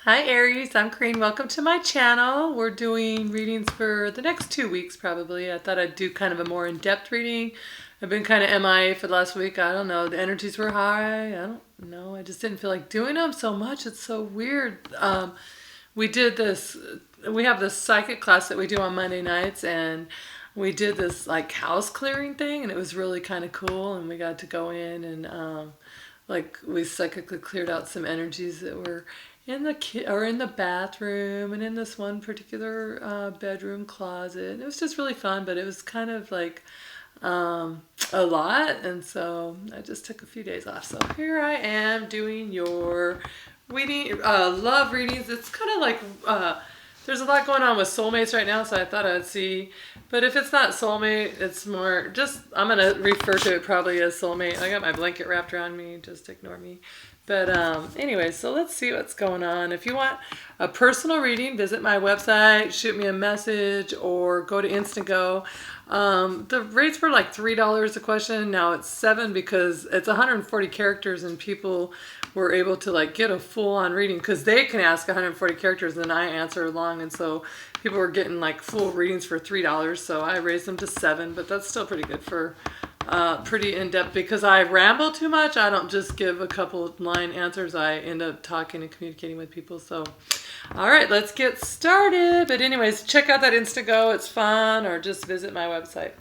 Hi Aries, I'm Corinne. Welcome to my channel. We're doing readings for the next 2 weeks probably. I thought I'd do kind of a more in-depth reading. I've been kind of MIA for the last week. I don't know. The energies were high. I don't know. I just didn't feel like doing them so much. It's so weird. We did this, we have this psychic class that we do on Monday nights, and we did this like house clearing thing, and it was really kind of cool. And we got to go in and like we psychically cleared out some energies that were in the or in the bathroom and in this one particular bedroom closet. And it was just really fun, but it was kind of like a lot, and so I just took a few days off. So here I am doing your reading, love readings. It's kind of like there's a lot going on with soulmates right now, so I thought I'd see. But if it's not soulmate, it's more just, I'm going to refer to it probably as soulmate. I got my blanket wrapped around me, just ignore me. But anyway, so let's see what's going on. If you want a personal reading, visit my website, shoot me a message, or go to Instago. The rates were like $3 a question. Now it's $7 because it's 140 characters, and people were able to like get a full-on reading because they can ask 140 characters and I answer along, and so people were getting like full readings for $3. So I raised them to $7, but that's still pretty good for pretty in-depth. Because I ramble too much, I don't just give a couple line answers. I end up talking and communicating with people. So all right, let's get started. But anyways, check out that Instago, it's fun, or just visit my website.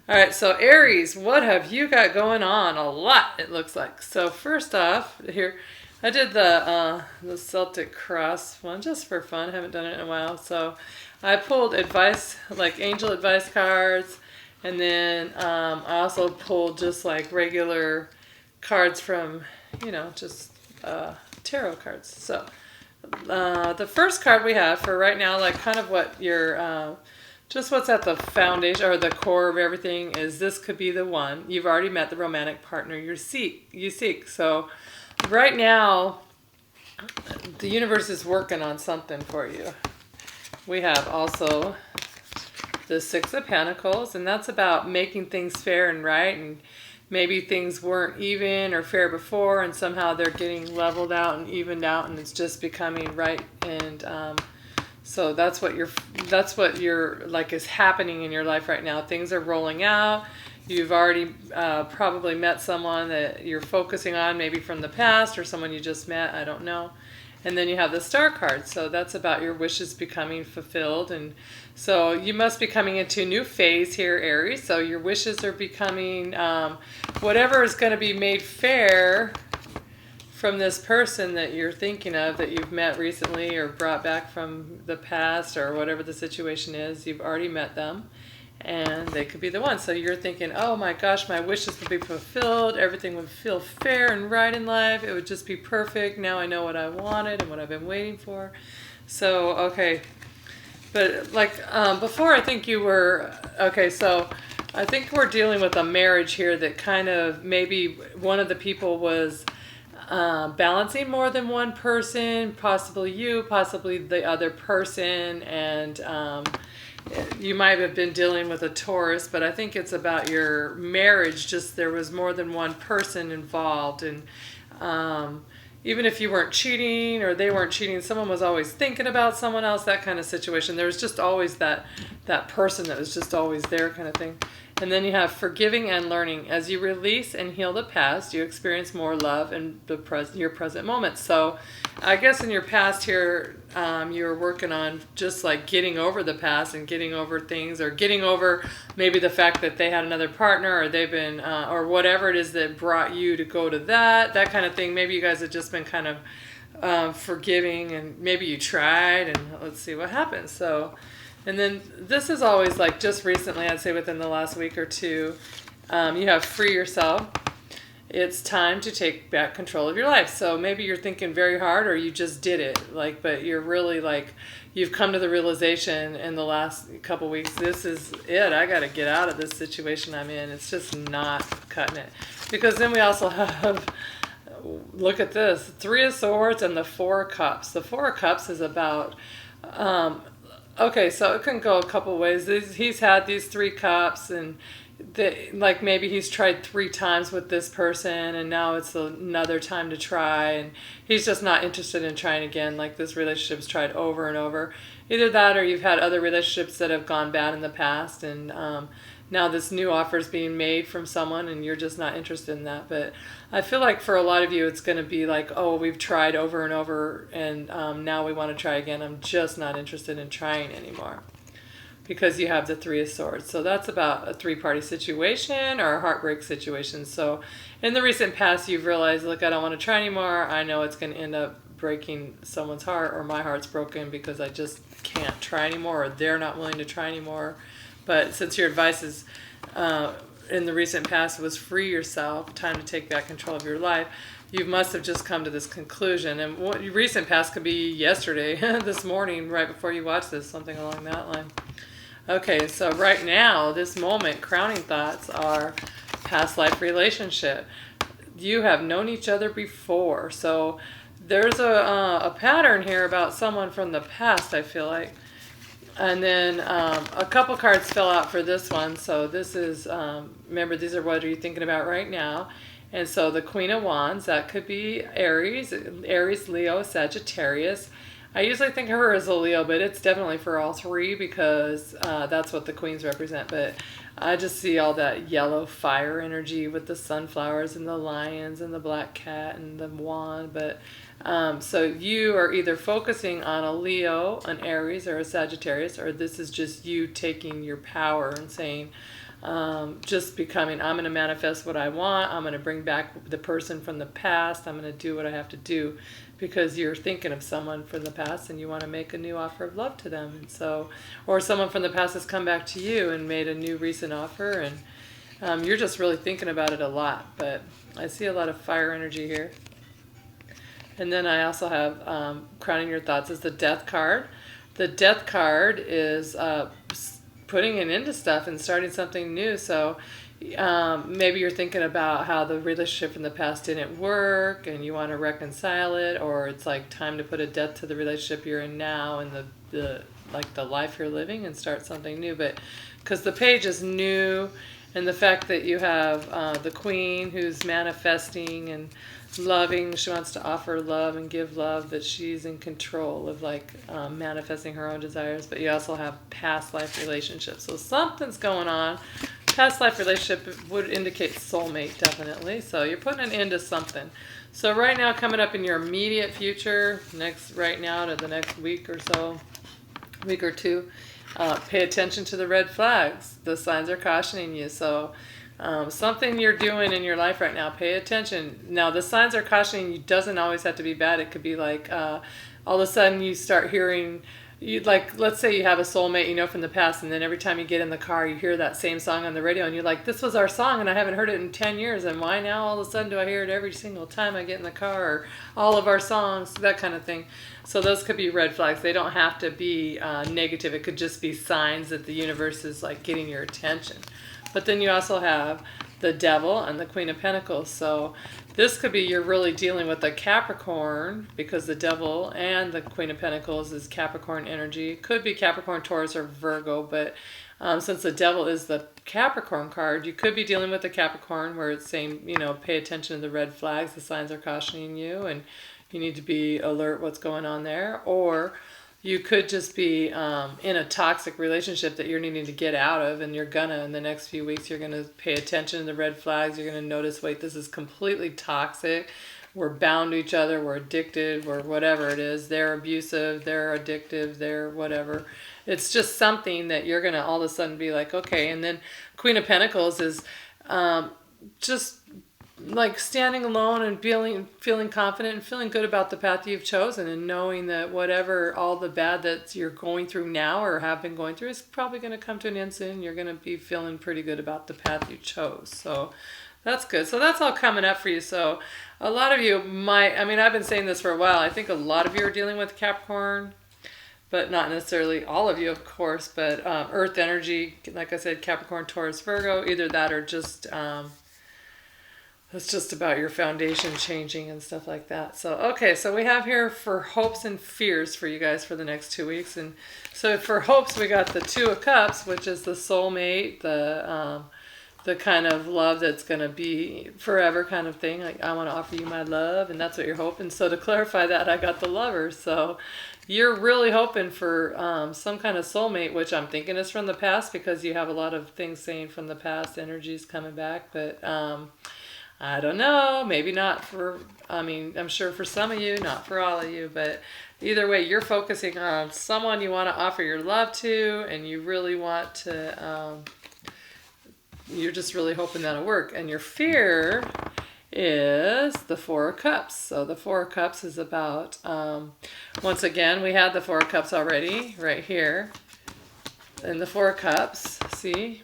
All right, so Aries, what have you got going on? A lot, it looks like. So first off, here I did the Celtic Cross one just for fun. I haven't done it in a while. So I pulled advice, like angel advice cards. And then I also pulled just like regular cards from, just tarot cards. So the first card we have for right now, like kind of what your, just what's at the foundation or the core of everything is this could be the one. You've already met the romantic partner you seek. So right now, the universe is working on something for you. We have also the Six of Pentacles, and that's about making things fair and right, and maybe things weren't even or fair before, and somehow they're getting leveled out and evened out, and it's just becoming right. And so that's what you're like is happening in your life right now. Things are rolling out. You've already probably met someone that you're focusing on, maybe from the past or someone you just met, I don't know. And then you have the Star card, so that's about your wishes becoming fulfilled. And so you must be coming into a new phase here, Aries. So your wishes are becoming, whatever is going to be made fair from this person that you're thinking of, that you've met recently or brought back from the past, or whatever the situation is. You've already met them, and they could be the one. So you're thinking, oh my gosh, my wishes would be fulfilled. Everything would feel fair and right in life. It would just be perfect. Now I know what I wanted and what I've been waiting for. So, okay. But like before, I think you were, okay, so I think we're dealing with a marriage here that kind of maybe one of the people was balancing more than one person, possibly you, possibly the other person, and you might have been dealing with a Taurus, but I think it's about your marriage. Just there was more than one person involved, and even if you weren't cheating or they weren't cheating, someone was always thinking about someone else, that kind of situation. There was just always that person that was just always there, kind of thing. And then you have forgiving and learning. As you release and heal the past, you experience more love in your present moment. So I guess in your past here, you were working on just like getting over the past and getting over things, or getting over maybe the fact that they had another partner, or they've been, or whatever it is that brought you to go to that kind of thing. Maybe you guys have just been kind of forgiving, and maybe you tried, and let's see what happens. So. And then this is always like just recently, I'd say within the last week or two, you have free yourself. It's time to take back control of your life. So maybe you're thinking very hard, or you just did it, like, but you're really like, you've come to the realization in the last couple weeks, this is it. I got to get out of this situation I'm in. It's just not cutting it. Because then we also have, look at this, Three of Swords and the Four of Cups. The Four of Cups is about, okay, so it can go a couple ways. He's had these three cups, and like maybe he's tried 3 times with this person and now it's another time to try, and he's just not interested in trying again. Like this relationship's tried over and over. Either that or you've had other relationships that have gone bad in the past, and now this new offer is being made from someone and you're just not interested in that. But I feel like for a lot of you it's going to be like, oh, we've tried over and over, and now we want to try again. I'm just not interested in trying anymore, because you have the Three of Swords. So that's about a three-party situation or a heartbreak situation. So in the recent past, you've realized, look, I don't want to try anymore. I know it's going to end up breaking someone's heart, or my heart's broken because I just can't try anymore, or they're not willing to try anymore. But since your advice is in the recent past was free yourself, time to take back control of your life, you must have just come to this conclusion. And what recent past could be yesterday, this morning, right before you watch this, something along that line. Okay, so right now, this moment, crowning thoughts are past life relationship. You have known each other before. So there's a pattern here about someone from the past, I feel like. And then a couple cards fell out for this one. So this is, remember, these are what are you thinking about right now. And so the Queen of Wands, that could be Aries, Leo, Sagittarius. I usually think of her as a Leo, but it's definitely for all three, because that's what the queens represent. But I just see all that yellow fire energy with the sunflowers and the lions and the black cat and the wand. But so you are either focusing on a Leo, an Aries, or a Sagittarius, or this is just you taking your power and saying, just becoming, I'm going to manifest what I want. I'm going to bring back the person from the past. I'm going to do what I have to do, because you're thinking of someone from the past and you want to make a new offer of love to them. And so, or someone from the past has come back to you and made a new recent offer, and you're just really thinking about it a lot. But I see a lot of fire energy here. And then I also have crowning your thoughts is the Death card. The Death card is putting an end to stuff and starting something new. So maybe you're thinking about how the relationship in the past didn't work and you want to reconcile it, or it's like time to put a death to the relationship you're in now and the life you're living, and start something new. But because the page is new, and the fact that you have the Queen who's manifesting and loving, she wants to offer love and give love, that she's in control of manifesting her own desires. But you also have past life relationships, so something's going on. Past life relationship would indicate soulmate, definitely. So you're putting an end to something. So right now, coming up in your immediate future, right now to the next week or so, week or two, pay attention to the red flags. The signs are cautioning you. So something you're doing in your life right now, pay attention. Now, the signs are cautioning you doesn't always have to be bad. It could be like all of a sudden you start hearing, let's say you have a soulmate from the past, and then every time you get in the car you hear that same song on the radio, and you're like, this was our song and I haven't heard it in 10 years, and why now all of a sudden do I hear it every single time I get in the car, or all of our songs, that kind of thing. So those could be red flags. They don't have to be negative. It could just be signs that the universe is getting your attention. But then you also have the Devil and the Queen of Pentacles. So this could be you're really dealing with a Capricorn, because the Devil and the Queen of Pentacles is Capricorn energy. Could be Capricorn, Taurus, or Virgo, but since the Devil is the Capricorn card, you could be dealing with a Capricorn where it's saying, pay attention to the red flags. The signs are cautioning you and you need to be alert what's going on there. Or you could just be in a toxic relationship that you're needing to get out of, and in the next few weeks, you're going to pay attention to the red flags. You're going to notice, wait, this is completely toxic. We're bound to each other. We're addicted. We're whatever it is. They're abusive. They're addictive. They're whatever. It's just something that you're going to all of a sudden be like, okay. And then Queen of Pentacles is just standing alone and feeling confident and feeling good about the path you've chosen, and knowing that whatever all the bad that you're going through now or have been going through is probably going to come to an end soon. You're going to be feeling pretty good about the path you chose. So that's good. So that's all coming up for you. So a lot of you I've been saying this for a while. I think a lot of you are dealing with Capricorn, but not necessarily all of you, of course. But Earth energy, like I said, Capricorn, Taurus, Virgo, either that or just it's just about your foundation changing and stuff like that. So, okay, so we have here for hopes and fears for you guys for the next 2 weeks. And so for hopes, we got the Two of Cups, which is the soulmate, the the kind of love that's going to be forever kind of thing. Like, I want to offer you my love, and that's what you're hoping. So to clarify that, I got the Lover. So you're really hoping for some kind of soulmate, which I'm thinking is from the past, because you have a lot of things saying from the past, energies coming back. But I don't know, maybe not for, I mean, I'm sure for some of you, not for all of you, but either way, you're focusing on someone you want to offer your love to, and you really want to, you're just really hoping that'll work. And your fear is the Four of Cups. So the Four of Cups is about, once again, we had the Four of Cups already right here. And the Four of Cups, see?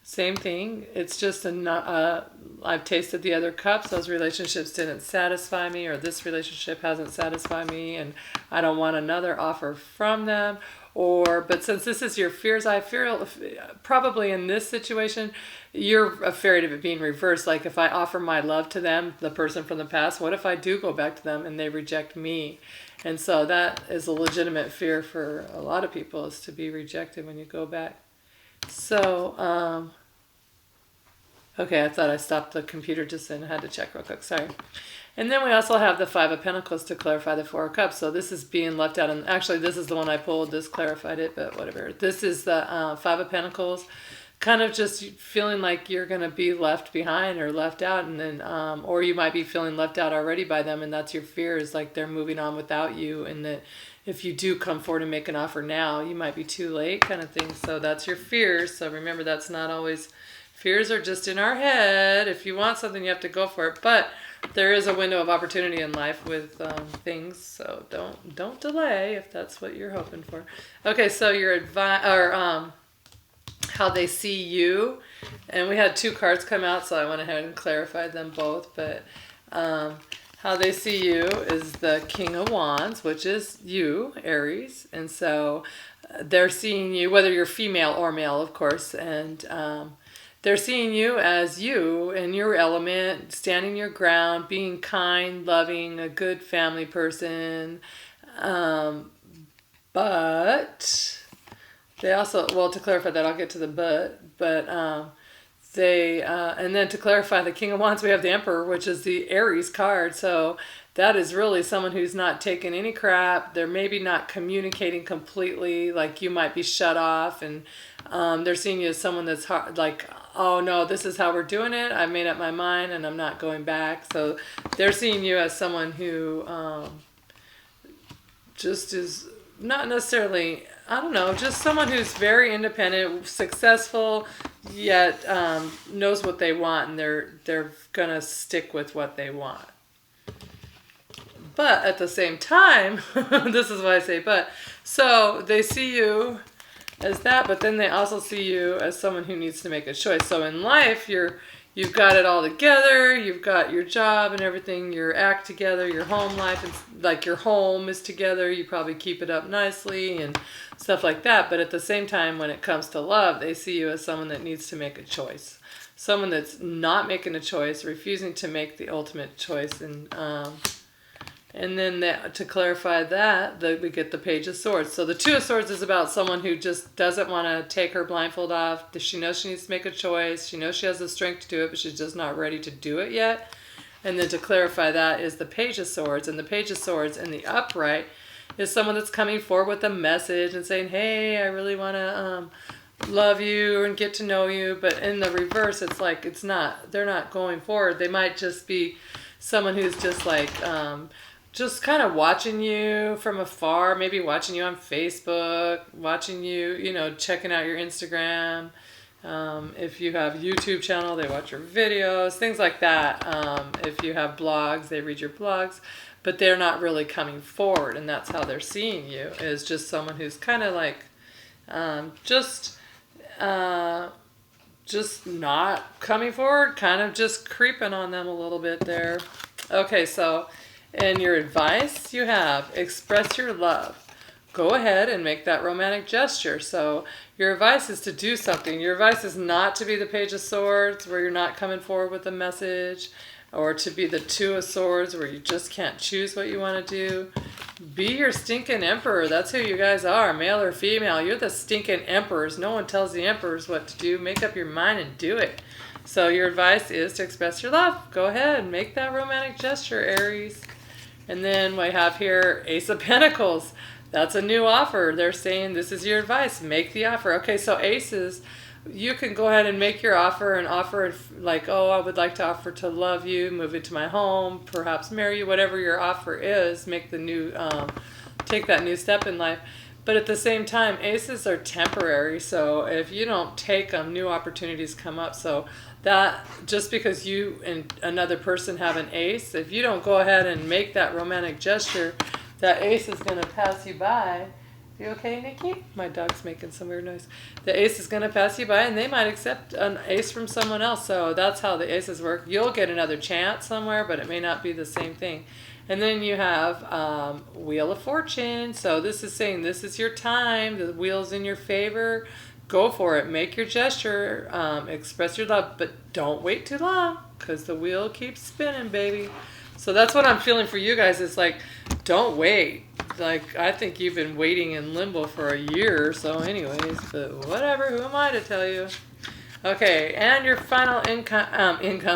Same thing. It's just I've tasted the other cups. Those relationships didn't satisfy me, or this relationship hasn't satisfied me, and I don't want another offer from them. But since this is your fears, I feel probably in this situation, you're afraid of it being reversed. Like, if I offer my love to them, the person from the past, what if I do go back to them and they reject me? And so that is a legitimate fear for a lot of people, is to be rejected when you go back. So, okay, I thought I stopped the computer just then. I had to check real quick, sorry. And then we also have the Five of Pentacles to clarify the Four of Cups. So this is being left out. And actually, this is the one I pulled. This clarified it, but whatever. This is the Five of Pentacles. Kind of just feeling like you're going to be left behind or left out. And then, or you might be feeling left out already by them. And that's your fear, is like they're moving on without you. And that if you do come forward and make an offer now, you might be too late, kind of thing. So that's your fears. So remember, that's not always, fears are just in our head. If you want something, you have to go for it. But there is a window of opportunity in life with things, so don't delay if that's what you're hoping for. Okay, so your advice, or how they see you, and we had two cards come out, so I went ahead and clarified them both. But how they see you is the King of Wands, which is you, Aries, and so they're seeing you, whether you're female or male, of course, and they're seeing you as you in your element, standing your ground, being kind, loving, a good family person. But they also, well, to clarify that, I'll get to the but and then to clarify the King of Wands, we have the Emperor, which is the Aries card. So that is really someone who's not taking any crap. They're maybe not communicating completely, like you might be shut off, and they're seeing you as someone that's hard, like, oh no, this is how we're doing it. I made up my mind and I'm not going back. So they're seeing you as someone who just is not necessarily, I don't know, just someone who's very independent, successful, yet knows what they want, and they're gonna stick with what they want. But at the same time, this is why I say but, so they see you as that, but then they also see you as someone who needs to make a choice. So in life, you've got it all together, you've got your job and everything, your act together, your home life, and like your home is together, you probably keep it up nicely and stuff like that. But at the same time, when it comes to love, they see you as someone that needs to make a choice. Someone that's not making a choice, refusing to make the ultimate choice. And then to clarify that, we get the Page of Swords. So the Two of Swords is about someone who just doesn't want to take her blindfold off. She knows she needs to make a choice. She knows she has the strength to do it, but she's just not ready to do it yet. And then to clarify that is the Page of Swords. And the Page of Swords in the upright is someone that's coming forward with a message and saying, hey, I really want to love you and get to know you. But in the reverse, it's like they're not going forward. They might just be someone who's just like, just kind of watching you from afar, maybe watching you on Facebook, watching you, checking out your Instagram. If you have a YouTube channel, they watch your videos, things like that. If you have blogs, they read your blogs, but they're not really coming forward. And that's how they're seeing you, is just someone who's kind of like, just not coming forward, kind of just creeping on them a little bit there. Okay, so in your advice, you have express your love. Go ahead and make that romantic gesture. So your advice is to do something. Your advice is not to be the Page of Swords, where you're not coming forward with a message. or to be the Two of Swords where you just can't choose what you want to do. Be your stinking emperor. That's who you guys are, male or female. You're the stinking emperors. No one tells the emperors what to do. Make up your mind and do it. So your advice is to express your love. Go ahead and make that romantic gesture, Aries. And then we have here Ace of Pentacles. That's a new offer. They're saying this is your advice. Make the offer. Okay, so aces, you can go ahead and make your offer and offer it like, oh, I would like to offer to love you, move into my home, perhaps marry you, whatever your offer is. Make the new, take that new step in life. But at the same time, aces are temporary. So if you don't take them, new opportunities come up. So that just because you and another person have an ace, if you don't go ahead and make that romantic gesture, that ace is going to pass you by. You okay, Nikki? My dog's making some weird noise. The ace is going to pass you by, and they might accept an ace from someone else. So that's how the aces work. You'll get another chance somewhere, but it may not be the same thing. And then you have Wheel of Fortune. So this is saying this is your time. The wheel's in your favor. Go for it. Make your gesture. Express your love, but don't wait too long because the wheel keeps spinning, baby. So that's what I'm feeling for you guys. It's like, don't wait. Like, I think you've been waiting in limbo for a year or so anyways, but whatever, who am I to tell you? Okay, and your final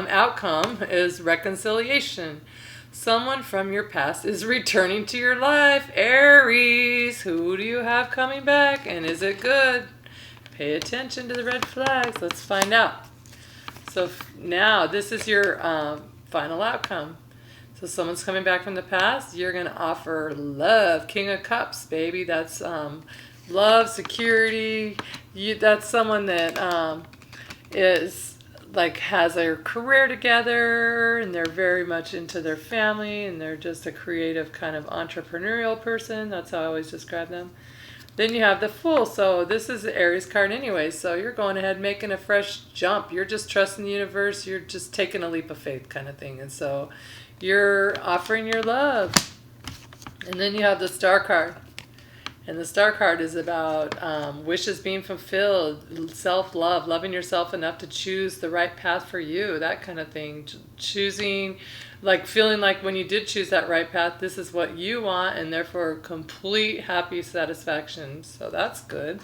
outcome is reconciliation. Someone from your past is returning to your life. Aries, who do you have coming back, and is it good? Pay attention to the red flags. Let's find out. So now this is your final outcome. So someone's coming back from the past. You're going to offer love. King of Cups, baby. That's love, security. That's someone that is like has their career together and they're very much into their family and they're just a creative kind of entrepreneurial person. That's how I always describe them. Then you have the Fool. So this is the Aries card anyway. So you're going ahead making a fresh jump. You're just trusting the universe. You're just taking a leap of faith kind of thing. And so you're offering your love. And then you have the Star card. And the Star card is about wishes being fulfilled, self-love, loving yourself enough to choose the right path for you, that kind of thing. Choosing, like feeling like when you did choose that right path, this is what you want, and therefore complete happy satisfaction. So that's good.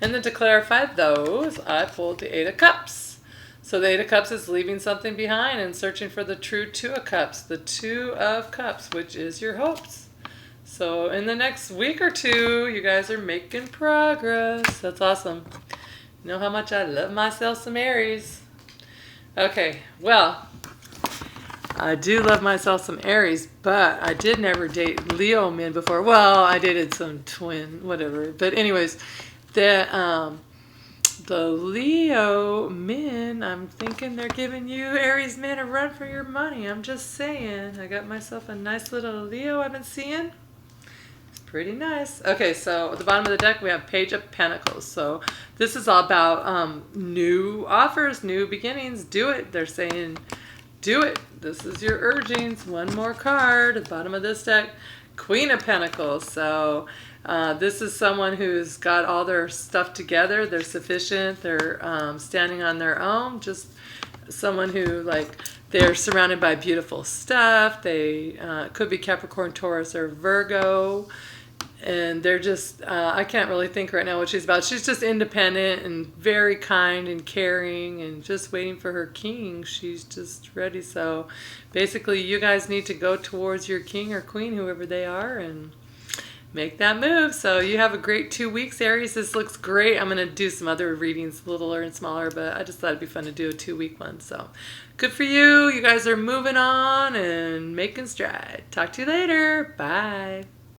And then to clarify those, I pulled the Eight of Cups. So the Eight of Cups is leaving something behind and searching for the true Two of Cups. The Two of Cups, which is your hopes. So in the next week or two, you guys are making progress. That's awesome. You know how much I love myself some Aries. Okay, well, I do love myself some Aries, but I did never date Leo men before. Well, I dated some twin, whatever. But anyways, the Leo men, I'm thinking they're giving you Aries men a run for your money. I'm just saying. I got myself a nice little Leo I've been seeing. It's pretty nice. Okay, so at the bottom of the deck we have Page of Pentacles. So this is all about new offers, new beginnings. Do it. They're saying do it. This is your urgings. One more card at the bottom of this deck. Queen of Pentacles. So this is someone who's got all their stuff together. They're sufficient. They're standing on their own. Just someone who, like, they're surrounded by beautiful stuff. They could be Capricorn, Taurus, or Virgo. And they're just, I can't really think right now what she's about. She's just independent and very kind and caring and just waiting for her king. She's just ready. So basically you guys need to go towards your king or queen, whoever they are, and make that move. So you have a great 2 weeks, Aries. This looks great. I'm going to do some other readings, littler and smaller, but I just thought it'd be fun to do a 2-week one. So good for you. You guys are moving on and making stride. Talk to you later. Bye.